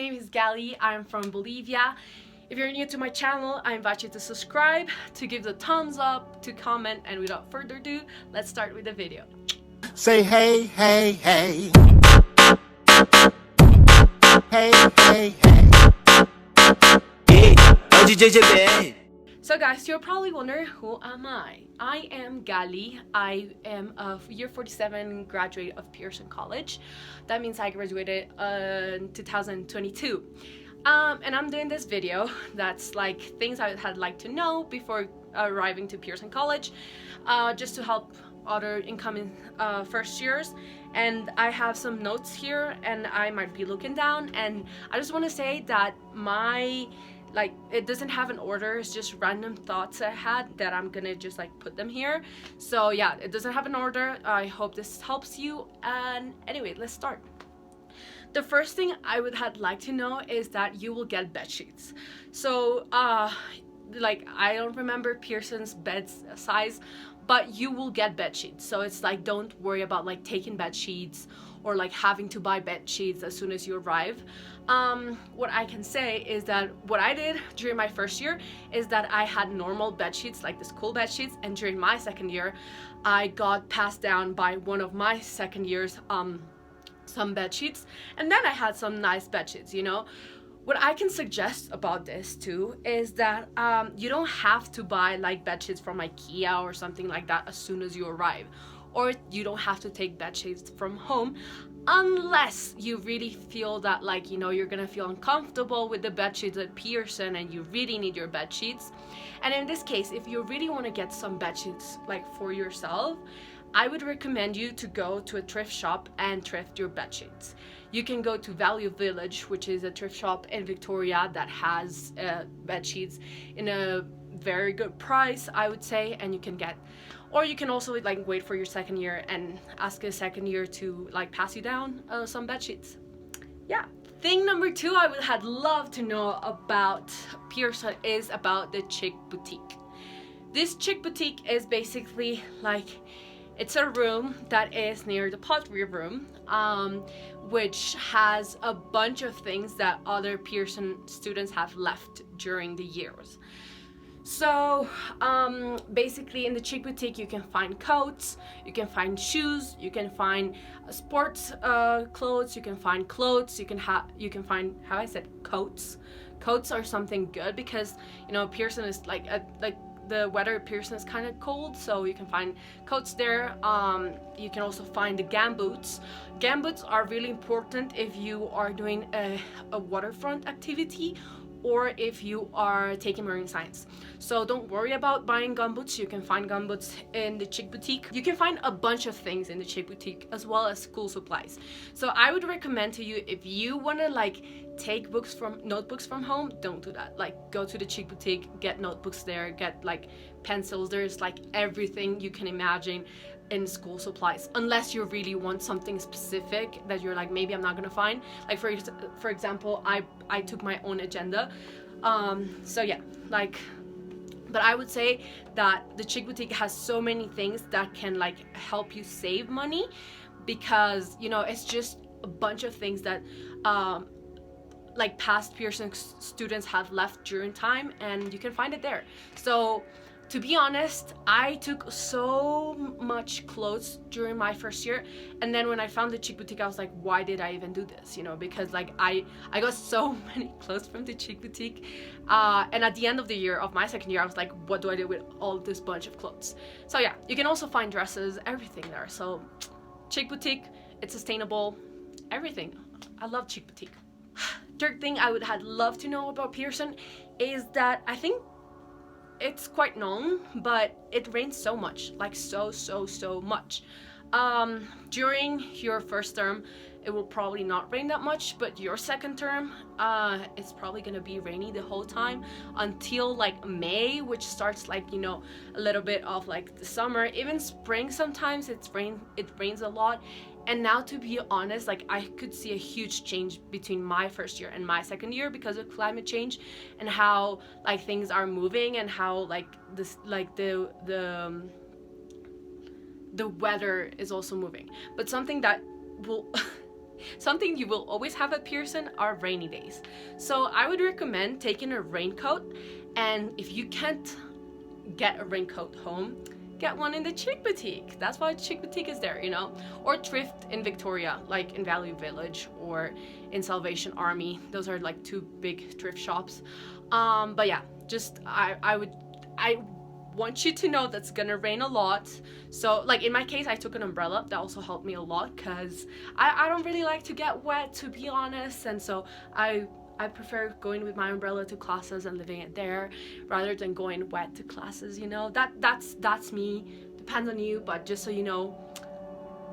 name is Galy. I'm from Bolivia. If you're new to my channel, I invite you to subscribe, to give the thumbs up, to comment, and without further ado, let's start with the video. Say hey, hey, hey. Hey, hey, hey. So guys, you're probably wondering, who am I? I am Galy. I am a year 47 graduate of Pearson College. That means I graduated in 2022. And I'm doing this video that's like things I had like to know before arriving to Pearson College, just to help other incoming first years. And I have some notes here and I might be looking down, and I just want to say that it doesn't have an order. It's just random thoughts I had that I'm gonna just like put them here. So yeah, it doesn't have an order. I hope this helps you. And anyway, let's start. The first thing I would like to know is that you will get bed sheets. So I don't remember Pearson's bed size, but you will get bed sheets. So it's like, don't worry about like taking bed sheets or like having to buy bed sheets as soon as you arrive. What I can say is that what I did during my first year is that I had normal bed sheets, like the school bed sheets, and during my second year I got passed down by one of my second years some bed sheets, and then I had some nice bed sheets, you know. What I can suggest about this too is that you don't have to buy like bed sheets from IKEA or something like that as soon as you arrive, or you don't have to take bed sheets from home unless you really feel that, like, you know, you're gonna feel uncomfortable with the bed sheets at Pearson and you really need your bed sheets. And in this case, if you really want to get some bed sheets like for yourself, I would recommend you to go to a thrift shop and thrift your bed sheets. You can go to Value Village, which is a thrift shop in Victoria that has bed sheets in a very good price, I would say, and you can get, or you can also like wait for your second year and ask a second year to like pass you down some bed sheets. Yeah. Thing number two I would love to know about Pearson is about the Chic Boutique. This Chic Boutique is basically like, it's a room that is near the pottery room, which has a bunch of things that other Pearson students have left during the years. So basically in the Chic Boutique you can find coats, you can find shoes, you can find sports clothes, you can find clothes, you can find, how I said, coats. Coats are something good because, you know, Pearson is like the weather at Pearson is kind of cold, so you can find coats there. You can also find the gamboots. Gamboots are really important if you are doing a waterfront activity or if you are taking marine science. So don't worry about buying gumboots. You can find gumboots in the Chic Boutique. You can find a bunch of things in the Chic Boutique as well as school supplies. So I would recommend to you, if you want to like take notebooks from home, don't do that. Like, go to the Chic Boutique, get notebooks there, get like pencils. There's like everything you can imagine in school supplies, unless you really want something specific that you're like, maybe I'm not gonna find. Like for example, I took my own agenda. So yeah, like, but I would say that the Chic Boutique has so many things that can like help you save money, because, you know, it's just a bunch of things that like past Pearson students have left during time, and you can find it there. So to be honest, I took so much clothes during my first year, and then when I found the Chic Boutique I was like, why did I even do this, you know, because like I got so many clothes from the Chic Boutique, and at the end of the year of my second year I was like, what do I do with all this bunch of clothes? So yeah, you can also find dresses, everything there. So Chic Boutique, it's sustainable, everything. I love Chic Boutique. Third thing I would love to know about Pearson is that I think it's quite known, but it rains so much, like so much. During your first term it will probably not rain that much, but your second term it's probably gonna be rainy the whole time until like May, which starts like, you know, a little bit of like the summer. Even spring sometimes it rains a lot. And now, to be honest, like, I could see a huge change between my first year and my second year because of climate change and how like things are moving, and how like this, like the weather is also moving. But something that will something you will always have at Pearson are rainy days. So I would recommend taking a raincoat, and if you can't get a raincoat home, get one in the Chic Boutique. That's why Chic Boutique is there, you know, or thrift in Victoria, like in Value Village or in Salvation Army. Those are like two big thrift shops. But yeah, just I want you to know that's gonna rain a lot. So like in my case, I took an umbrella. That also helped me a lot because I don't really like to get wet, to be honest, and so I prefer going with my umbrella to classes and leaving it there rather than going wet to classes, you know. That's me. Depends on you, but just so you know,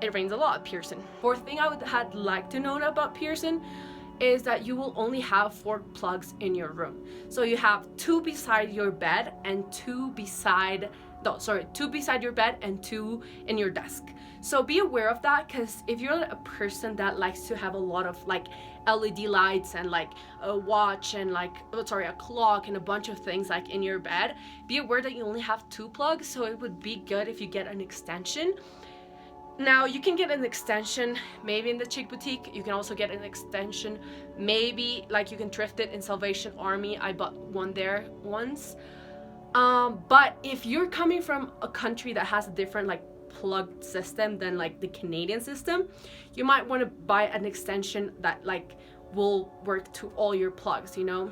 it rains a lot at Pearson. Fourth thing I would had like to note about Pearson is that you will only have 4 plugs in your room. So you have 2 beside your bed and 2 beside your bed and 2 in your desk. So be aware of that, because if you're a person that likes to have a lot of like LED lights and like a watch and like a clock and a bunch of things like in your bed, be aware that you only have 2 plugs. So it would be good if you get an extension. Now you can get an extension maybe in the Chic Boutique. You can also get an extension maybe like you can thrift it in Salvation Army. I bought one there once. But if you're coming from a country that has a different like plug system than like the Canadian system, you might want to buy an extension that like will work to all your plugs, you know.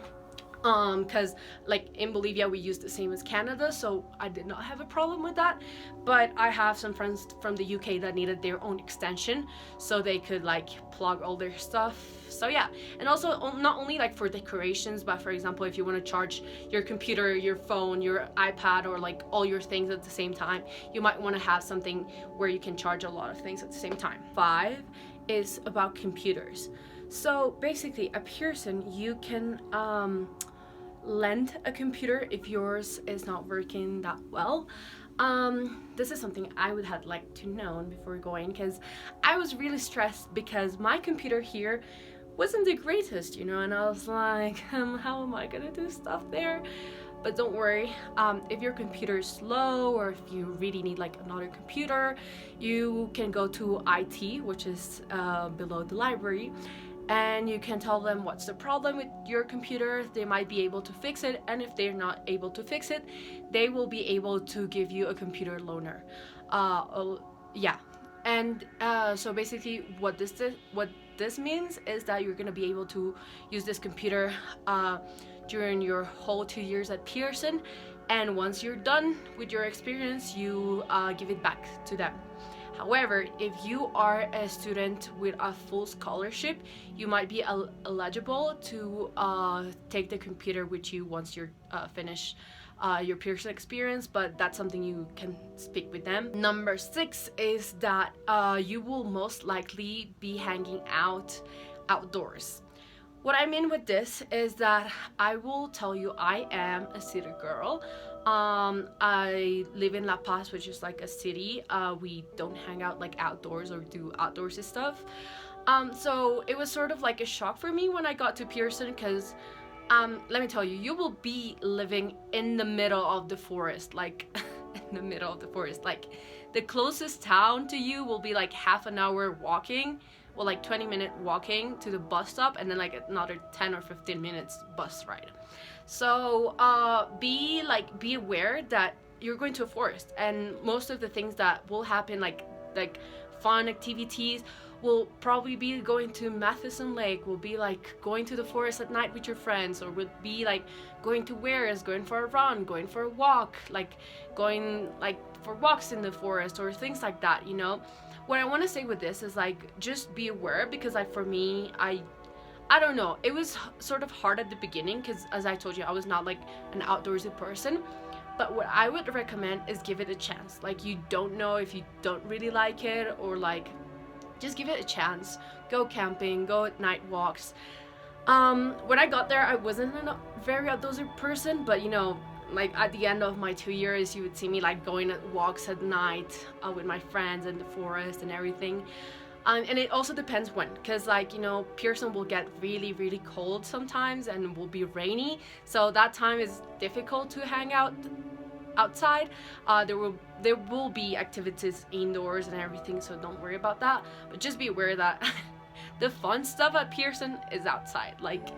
Because like in Bolivia we use the same as Canada, so I did not have a problem with that. But I have some friends from the UK that needed their own extension so they could like plug all their stuff. So yeah, and also not only like for decorations, but for example, if you want to charge your computer, your phone, your iPad, or like all your things at the same time, you might want to have something where you can charge a lot of things at the same time. 5 is about computers. So basically at Pearson you can lend a computer if yours is not working that well. This is something I would have liked to know before going, because I was really stressed because my computer here wasn't the greatest, you know, and I was like, how am I gonna do stuff there? But don't worry, if your computer is slow or if you really need like another computer, you can go to IT, which is below the library, and you can tell them what's the problem with your computer. They might be able to fix it, and if they're not able to fix it, they will be able to give you a computer loaner. Yeah, and so basically what this means is that you're gonna be able to use this computer during your whole 2 years at Pearson, and once you're done with your experience, you give it back to them. However, if you are a student with a full scholarship, you might be eligible to take the computer with you once you're finished your Pearson experience, but that's something you can speak with them. Number 6 is that you will most likely be hanging out outdoors. What I mean with this is that I will tell you I am a city girl. I live in La Paz, which is like a city. We don't hang out like outdoors or do outdoorsy stuff. So it was sort of like a shock for me when I got to Pearson, because let me tell you, you will be living in the middle of the forest, like in the middle of the forest. Like the closest town to you will be like half an hour walking, well, like 20-minute walking to the bus stop, and then like another 10 or 15 minutes bus ride. So be aware that you're going to a forest, and most of the things that will happen, like fun activities, will probably be going to Matheson Lake, will be like going to the forest at night with your friends, or would be like going to Wares, going for a run, going for a walk, like going like for walks in the forest or things like that, you know. What I want to say with this is like just be aware, because like for me, I don't know, it was sort of hard at the beginning because, as I told you, I was not like an outdoorsy person. But what I would recommend is give it a chance. Like, you don't know if you don't really like it, or like just give it a chance. Go camping, go at night walks. When I got there, I wasn't a very outdoorsy person, but you know, like at the end of my 2 years, you would see me like going at walks at night with my friends in the forest and everything. And it also depends when, because like, you know, Pearson will get really, really cold sometimes and will be rainy. So that time is difficult to hang out outside. There will be activities indoors and everything, so don't worry about that. But just be aware that the fun stuff at Pearson is outside. Like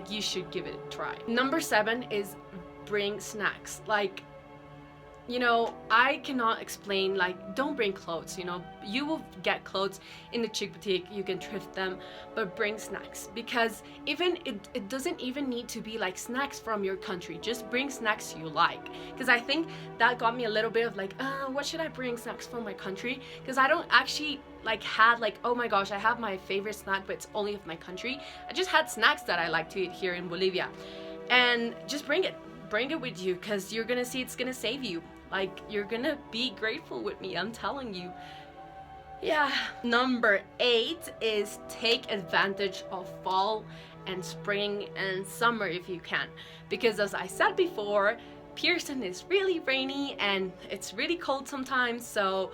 you should give it a try. Number 7 is bring snacks. Like, you know, I cannot explain, like, don't bring clothes, you know, you will get clothes in the Chic Boutique, you can thrift them, but bring snacks, because even it doesn't even need to be like snacks from your country, just bring snacks you like, because I think that got me a little bit of like, what should I bring snacks from my country, because I don't actually like had like, oh my gosh, I have my favorite snack but it's only of my country. I just had snacks that I like to eat here in Bolivia, and just bring it with you, because you're gonna see it's gonna save you. Like, you're gonna be grateful with me, I'm telling you. Yeah. Number 8 is take advantage of fall and spring and summer if you can, because as I said before, Pearson is really rainy and it's really cold sometimes, so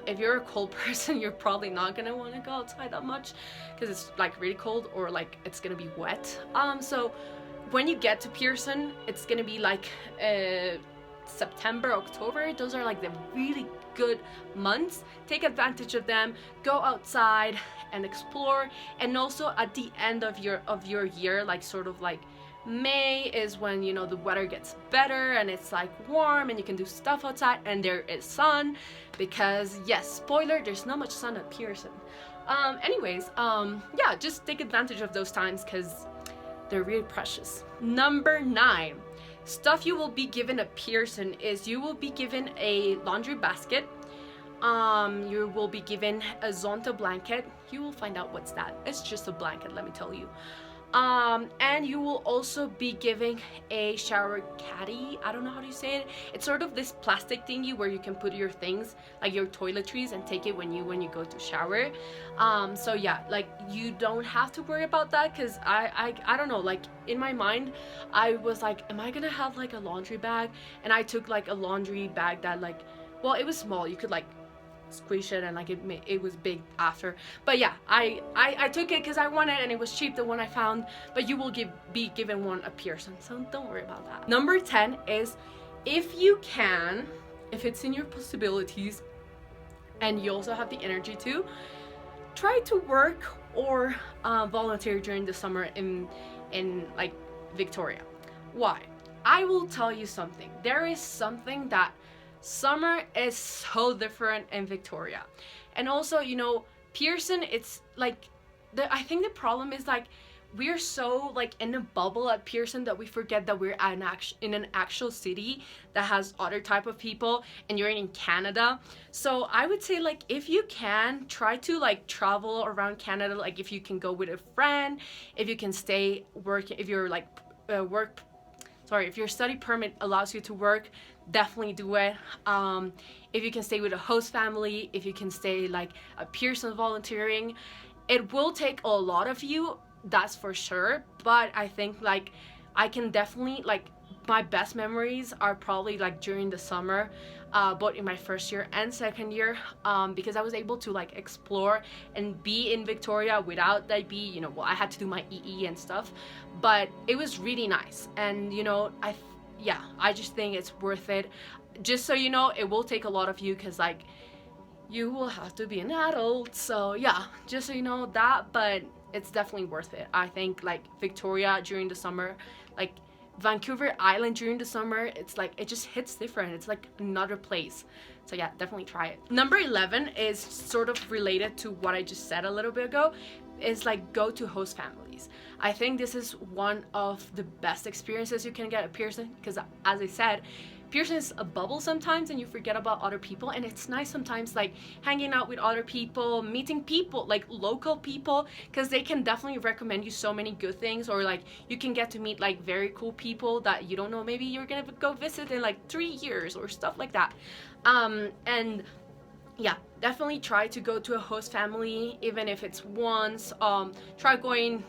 if you're a cold person, you're probably not gonna want to go outside that much because it's like really cold, or like it's gonna be wet. So when you get to Pearson, it's gonna be like September, October. Those are like the really good months. Take advantage of them, go outside and explore. And also at the end of your year, like sort of like May is when, you know, the weather gets better and it's like warm and you can do stuff outside and there is sun, because yes, spoiler, there's not much sun at Pearson. Yeah, just take advantage of those times because they're really precious. Number 9, stuff you will be given at Pearson is you will be given a laundry basket. You will be given a Zonta blanket. You will find out what's that. It's just a blanket, let me tell you. And you will also be given a shower caddy. I don't know how to say it. It's sort of this plastic thingy where you can put your things, like your toiletries, and take it when you go to shower. So yeah, like you don't have to worry about that, because I don't know, like in my mind I was like, am I gonna have like a laundry bag? And I took like a laundry bag that, like, well, it was small, you could like squish it, and like it was big after, but yeah, I took it because I wanted, and it was cheap, the one I found. But you will be given one at Pearson, so don't worry about that. Number 10 is, if you can, if it's in your possibilities and you also have the energy to, try to work or volunteer during the summer in like Victoria. Why? I will tell you something. There is something that summer is so different in Victoria. And also, you know, Pearson, it's like I think the problem is like we're so like in a bubble at Pearson that we forget that we're in an actual city that has other type of people, and you're in Canada. So I would say, like, if you can, try to like travel around Canada. Like if you can go with a friend, if you can stay working, if you're like if your study permit allows you to work, definitely do it. If you can stay with a host family, if you can stay like a Pearson volunteering, it will take a lot of you, that's for sure. But I think like I can definitely, like, my best memories are probably like during the summer, both in my first year and second year, because I was able to like explore and be in Victoria without like you know, well, I had to do my EE and stuff, but it was really nice. And you know, I just think it's worth it. Just so you know, it will take a lot of you, because like you will have to be an adult. So yeah, just so you know that, but it's definitely worth it. I think like Victoria during the summer, like Vancouver Island during the summer, it's like it just hits different. It's like another place. So yeah, definitely try it. Number 11 is sort of related to what I just said a little bit ago, is like go to host families. I think this is one of the best experiences you can get at Pearson, because as I said, Pearson is a bubble sometimes and you forget about other people, and it's nice sometimes like hanging out with other people, meeting people, like local people, because they can definitely recommend you so many good things, or like you can get to meet like very cool people that you don't know maybe you're gonna go visit in like 3 years or stuff like that. And yeah, definitely try to go to a host family, even if it's once. Try going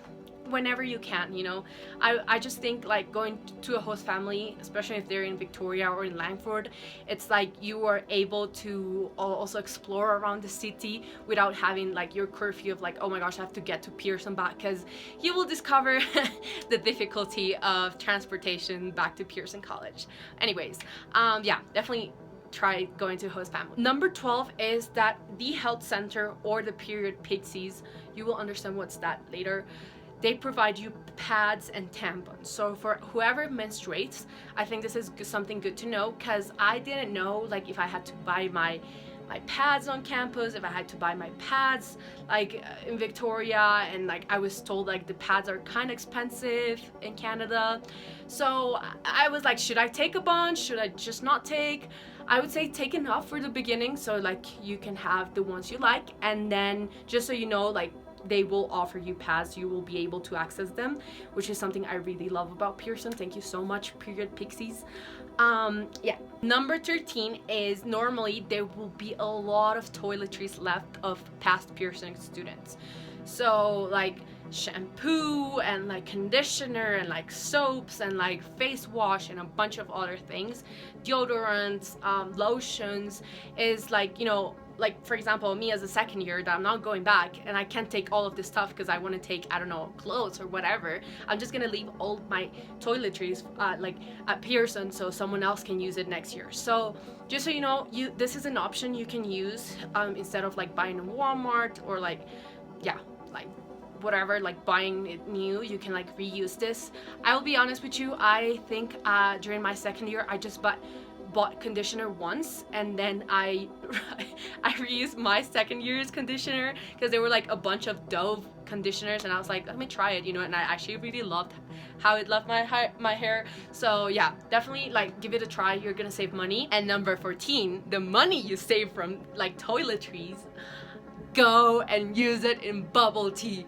whenever you can, you know. I just think like going to a host family, especially if they're in Victoria or in Langford, it's like you are able to also explore around the city without having like your curfew of like, oh my gosh, I have to get to Pearson back, because you will discover the difficulty of transportation back to Pearson College. Anyways, yeah, definitely try going to host family. Number 12 is that the health center or the period pixies, you will understand what's that later, they provide you pads and tampons. So for whoever menstruates, I think this is something good to know, because I didn't know like if I had to buy my pads on campus, if I had to buy my pads like in Victoria, and like I was told like the pads are kind of expensive in Canada. So I was like, should I take a bunch? Should I just not take? I would say take enough for the beginning, so like you can have the ones you like, and then just so you know, like they will offer you pads, you will be able to access them, which is something I really love about Pearson. Thank you so much, period pixies. Yeah. Number 13 is normally there will be a lot of toiletries left of past Pearson students. So like shampoo and like conditioner and like soaps and like face wash and a bunch of other things, deodorants, lotions, is like, you know, like for example me as a second year that I'm not going back and I can't take all of this stuff because I want to take, I don't know, clothes or whatever. I'm just gonna leave all my toiletries like at Pearson so someone else can use it next year. So just so you know, this is an option you can use instead of like buying in Walmart or like, yeah, like whatever, like buying it new, you can like reuse this. I will be honest with you, I think during my second year I just bought conditioner once, and then I reused my second year's conditioner because there were like a bunch of Dove conditioners, and I was like, let me try it, you know, and I actually really loved how it left my hair. So yeah, definitely like give it a try, you're gonna save money. And number 14, the money you save from like toiletries, go and use it in bubble tea,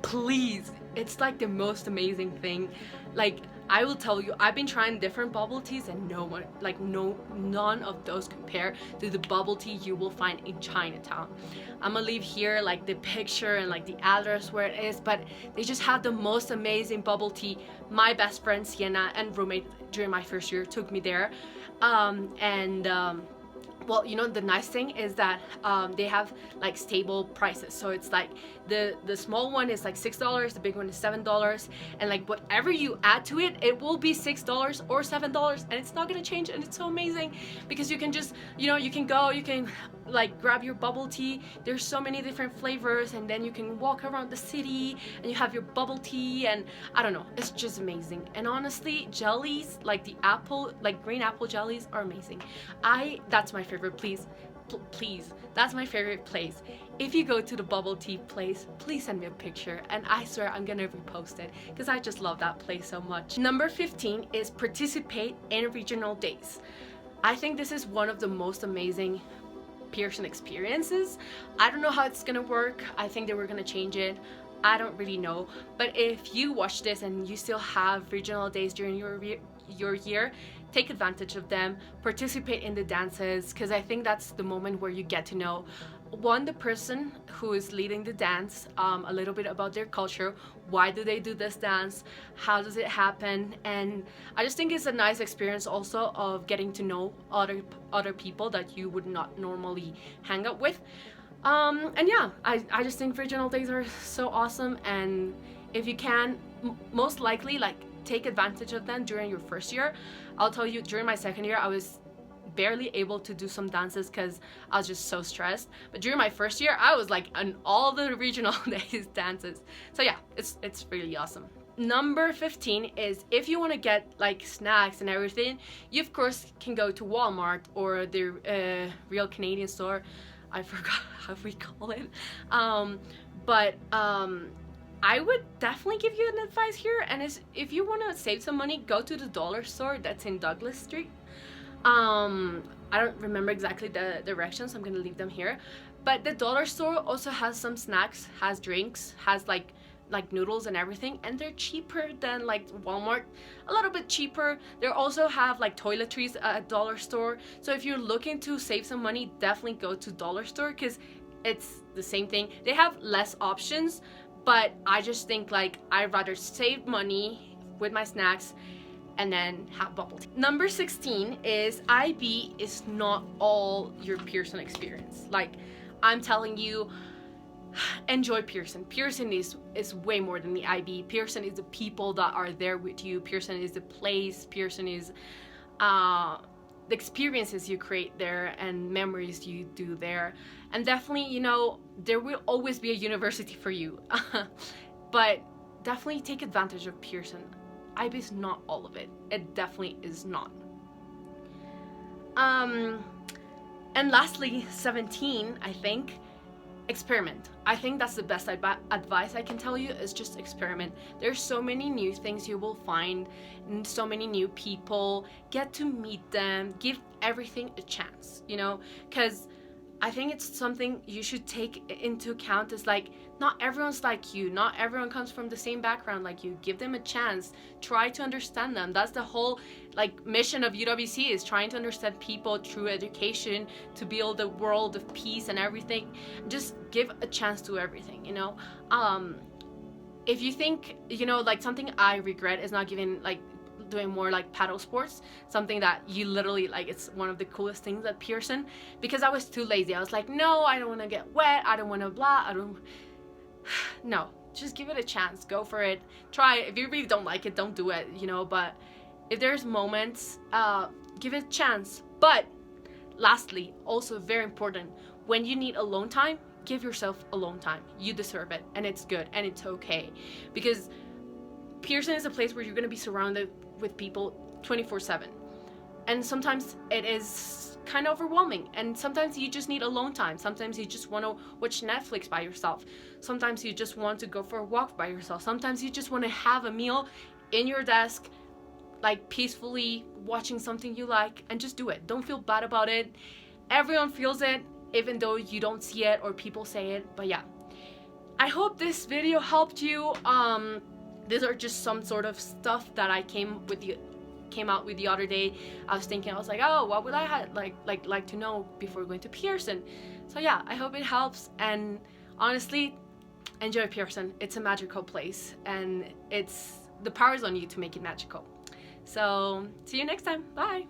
please. It's like the most amazing thing. Like I will tell you, I've been trying different bubble teas and none of those compare to the bubble tea you will find in Chinatown. I'm gonna leave here like the picture and like the address where it is, but they just have the most amazing bubble tea. My best friend Sienna and roommate during my first year took me there, well, you know, the nice thing is that they have like stable prices. So it's like the small one is like $6, the big one is $7, and like whatever you add to it, it will be $6 or $7, and it's not gonna change. And it's so amazing because you can just, you know, you can like grab your bubble tea. There's so many different flavors, and then you can walk around the city and you have your bubble tea, and I don't know, it's just amazing. And honestly, jellies like the apple, like green apple jellies are amazing. That's my favorite. Please, that's my favorite place. If you go to the bubble tea place, please send me a picture, and I swear I'm gonna repost it because I just love that place so much. Number 15 is participate in regional days. I think this is one of the most amazing Pearson experiences. I don't know how it's gonna work. I think they were gonna change it. I don't really know. But if you watch this and you still have regional days during your year, take advantage of them, participate in the dances, because I think that's the moment where you get to know the person who is leading the dance, a little bit about their culture, why do they do this dance, how does it happen. And I just think it's a nice experience also of getting to know other people that you would not normally hang out with. And yeah, I just think regional days are so awesome, and if you can, most likely like take advantage of them during your first year. I'll tell you, during my second year I was barely able to do some dances because I was just so stressed, but during my first year I was like on all the regional days dances. So yeah, it's really awesome. Number 15 is if you want to get like snacks and everything, you of course can go to Walmart or the Real Canadian Store. I forgot how we call it, but I would definitely give you an advice here, and if you want to save some money, go to the dollar store that's in Douglas Street. I don't remember exactly the directions, so I'm gonna leave them here, but the dollar store also has some snacks, has drinks, has like noodles and everything, and they're cheaper than like Walmart, a little bit cheaper. They also have like toiletries at dollar store. So if you're looking to save some money, definitely go to dollar store because it's the same thing. They have less options, but I just think like I'd rather save money with my snacks and then have bubble tea. Number 16 is IB is not all your Pearson experience. Like I'm telling you, enjoy Pearson. Pearson is way more than the IB. Pearson is the people that are there with you. Pearson is the place. Pearson is the experiences you create there and memories you do there. And definitely, you know, there will always be a university for you. But definitely take advantage of Pearson. IB is not all of it. It definitely is not. And lastly, 17, I think, experiment. I think that's the best advice I can tell you, is just experiment. There's so many new things you will find, and so many new people. Get to meet them. Give everything a chance, you know, because I think it's something you should take into account. Is like, not everyone's like you. Not everyone comes from the same background like you. Give them a chance. Try to understand them. That's the whole like mission of UWC, is trying to understand people through education to build a world of peace and everything. Just give a chance to everything, you know. If you think, you know, like something I regret is not giving, like, doing more like paddle sports, something that you literally like, it's one of the coolest things at Pearson, because I was too lazy. I was like, no, I don't want to get wet, I don't want to blah, no, just give it a chance, go for it, try it. If you really don't like it, don't do it, you know. But if there's moments, give it a chance. But lastly, also very important, when you need alone time, give yourself alone time. You deserve it, and it's good, and it's okay, because Pearson is a place where you're going to be surrounded with people 24/7, and sometimes it is kind of overwhelming, and sometimes you just need alone time. Sometimes you just want to watch Netflix by yourself. Sometimes you just want to go for a walk by yourself. Sometimes you just want to have a meal in your desk, like peacefully watching something you like, and just do it. Don't feel bad about it. Everyone feels it, even though you don't see it or people say it. But yeah, I hope this video helped you. These are just some sort of stuff that I came out with the other day. I was thinking, I was like, oh, what would I like to know before going to Pearson? So yeah, I hope it helps, and honestly, enjoy Pearson. It's a magical place, and the power's on you to make it magical. So see you next time. Bye.